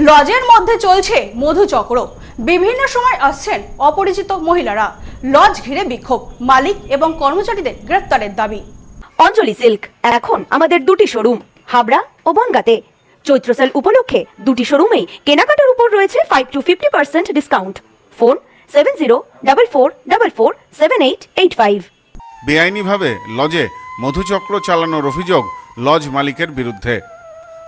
লজের মধ্যে চলছে মধুচক্র। বিভিন্ন সময় আসছেন অপরিচিত মহিলারা। লজ ঘিরে বিক্ষোভ, মালিক এবং কর্মচারীদের গ্রেফতারের দাবি। অঞ্জলি সিল্ক এখন আমাদের দুটি শোরুম হাবড়া ও বনগাঁতে। চৈত্র সেল উপলক্ষে দুটি শোরুমেই কেনাকাটার উপর রয়েছে 5 to 50% ডিসকাউন্ট। ফোন 7044447885। বেআইনিভাবে লজে মধুচক্র চালানোর অভিযোগ লজ মালিকের বিরুদ্ধে।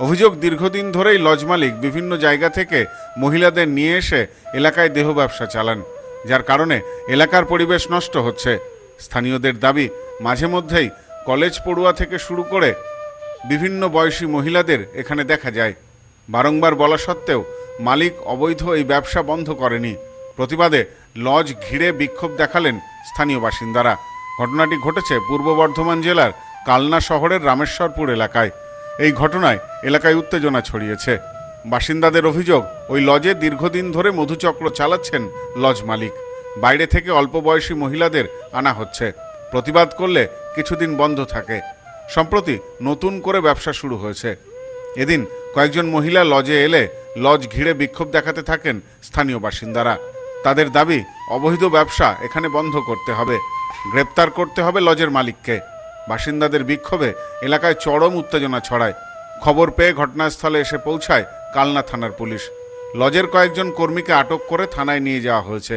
অভিযোগ, দীর্ঘদিন ধরেই লজ মালিক বিভিন্ন জায়গা থেকে মহিলাদের নিয়ে এসে এলাকায় দেহ ব্যবসা চালান, যার কারণে এলাকার পরিবেশ নষ্ট হচ্ছে। স্থানীয়দের দাবি, মাঝে মধ্যেই কলেজ পড়ুয়া থেকে শুরু করে বিভিন্ন বয়সী মহিলাদের এখানে দেখা যায়। বারংবার বলা সত্ত্বেও মালিক অবৈধ এই ব্যবসা বন্ধ করেনি। প্রতিবাদে লজ ঘিরে বিক্ষোভ দেখালেন স্থানীয় বাসিন্দারা। ঘটনাটি ঘটেছে পূর্ব বর্ধমান জেলার কালনা শহরের রামেশ্বরপুর এলাকায়। এই ঘটনায় এলাকায় উত্তেজনা ছড়িয়েছে। বাসিন্দাদের অভিযোগ, ওই লজে দীর্ঘদিন ধরে মধুচক্র চালাচ্ছেন লজ মালিক। বাইরে থেকে অল্প বয়সী মহিলাদের আনা হচ্ছে। প্রতিবাদ করলে কিছুদিন বন্ধ থাকে। সম্প্রতি নতুন করে ব্যবসা শুরু হয়েছে। এদিন কয়েকজন মহিলা লজে এলে লজ ঘিরে বিক্ষোভ দেখাতে থাকেন স্থানীয় বাসিন্দারা। তাদের দাবি, অবৈধ ব্যবসা এখানে বন্ধ করতে হবে, গ্রেপ্তার করতে হবে লজের মালিককে। বাসিন্দাদের বিক্ষোভে এলাকায় চরম উত্তেজনা ছড়ায়। খবর পেয়ে ঘটনাস্থলে এসে পৌঁছায় কালনা থানার পুলিশ। লজের কয়েকজন কর্মীকে আটক করে থানায় নিয়ে যাওয়া হয়েছে।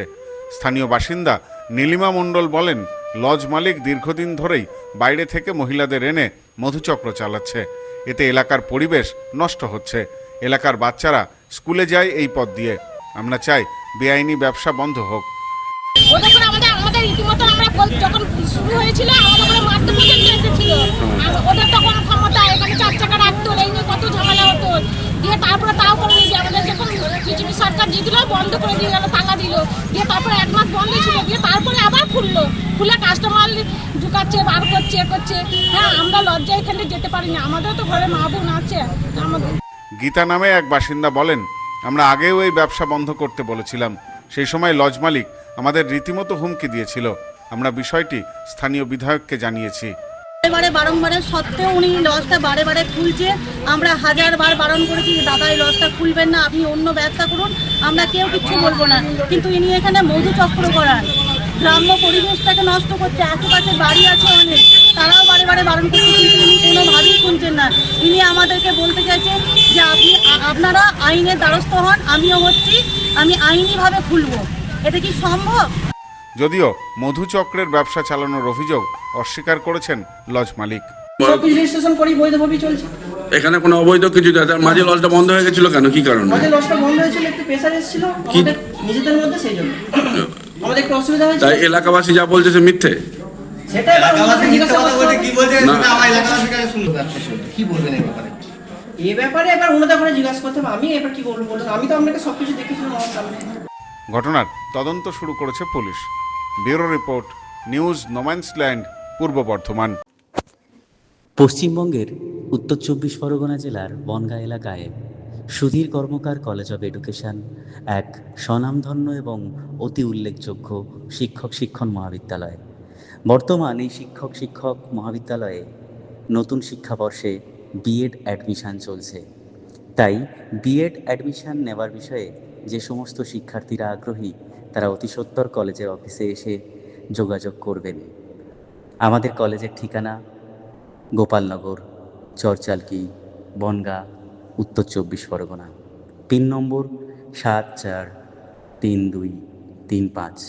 স্থানীয় বাসিন্দা নীলিমা মণ্ডল বলেন, লজ মালিক দীর্ঘদিন ধরেই বাইরে থেকে মহিলাদের এনে মধুচক্র চালাচ্ছে। এতে এলাকার পরিবেশ নষ্ট হচ্ছে। এলাকার বাচ্চারা স্কুলে যায় এই পথ দিয়ে। আমরা চাই বেআইনি ব্যবসা বন্ধ হোক। আমাদের রীতিমতো আমরা যখন শুরু হয়েছিল আমাদের মারতে পর্যন্ত এসেছিল। ওদের তখন ক্ষমতা, এখানে 4 চাকা রাখতো, এই নিয়ে কত ঝামেলা হতো। দিয়ে তারপরে তাও করে দিয়েছে। আমাদের যখন বিজেপি সরকার জিতলো, বন্ধ করে দিয়ে গেল, তালা দিল। দিয়ে তারপরে 1 মাস বন্ধ ছিল, দিয়ে তারপরে আবার খুললো। খুলে কাস্টমার ঢুকাচ্ছে, বার করছে, এ করছে। হ্যাঁ, আমরা লজ্জায় এখানে যেতে পারি না। আমাদের তো ঘরে মা বোন আছে। আমাদের গীতা নামে এক বাসিন্দা বলেন, আমরা আগেও এই ব্যবসা বন্ধ করতে বলেছিলাম। সেই সময় লজ মালিক আমাদের রীতিমতো হুমকি দিয়েছিল। আমরা বিষয়টি স্থানীয় বিধায়ককে জানিয়েছি। বারংবারের সত্ত্বেও উনি লজটা বারে বারে খুলছে। আমরা 1000 বার বারণ করেছি, দাদা এই লজটা খুলবেন না, আপনি অন্য ব্যবসা করুন, আমরা কেউ কিছু বলবো না। কিন্তু ইনি এখানে মধুচক্র করান, গ্রাম্য পরিবেশটাকে নষ্ট করছে। আশেপাশে বাড়ি আছে অনেক, তারাও বারে বারে বারণ করছে, কিন্তু ইনি কোনোভাবেই শুনছেন না। ইনি আমাদেরকে বলতে চাইছেন যে আপনারা আইনের দ্বারস্থ হন, আমিও হচ্ছি, আমি আইনিভাবে খুলবো। এটা কি সম্ভব? যদিও মধুচক্রের ব্যবসা চালানোর অভিযোগ অস্বীকার করেছেন লজ মালিক। রেজিস্ট্রেশন করি, বৈধভাবেই চলছে। এখানে কোনো অবৈধ কিছু তার মাঝে লজটা বন্ধ হয়ে গেছিল কেন, কি কারণে? মাঝে লজটা বন্ধ হয়েছিল, একটু প্রেসার এসেছিল আমাদের নিজেদের মধ্যে, সেই জন্য আমাদের একটু অসুবিধা হয়েছে। তাই এলাকাবাসী যা বলছে সে মিথ্যে। সেটা এলাকাবাসী মিথ্যে কথা বলছে, কি বলছে সেটা আমার এলাকাবাসীর কাছে শুনবো। কি বলবেন এই ব্যাপারে? এই ব্যাপারে এবার ওনাদের করে জিজ্ঞাসা করতে হবে। আমি এবার কি বলবো বলুন? আমি তো আপনাকে সবকিছু দেখেছিলাম আমার সামনে। ঘটনার তদন্ত শুরু করেছে police. Bureau report, news no man's land, পূর্ব বর্ধমান। পশ্চিমবঙ্গের উত্তর 24 পরগনা জেলার বনগাঁ এলাকায় সুধীর কর্মকার কলেজ অব এডুকেশন এক স্বনামধন্য এবং অতি উল্লেখযোগ্য শিক্ষণ মহাবিদ্যালয়। বর্তমান এই শিক্ষক মহাবিদ্যালয়ে নতুন শিক্ষাবর্ষে বিএড অ্যাডমিশন চলছে। তাই বিএড অ্যাডমিশন নেওয়ার বিষয়ে যে সমস্ত শিক্ষার্থীরা আগ্রহী, তারা অতি সত্বর কলেজের অফিসে এসে যোগাযোগ করবেন। আমাদের কলেজের ঠিকানা গোপালনগর, চরচালকি, বনগাঁ, উত্তর 24 পরগনা। পিন নম্বর 743235।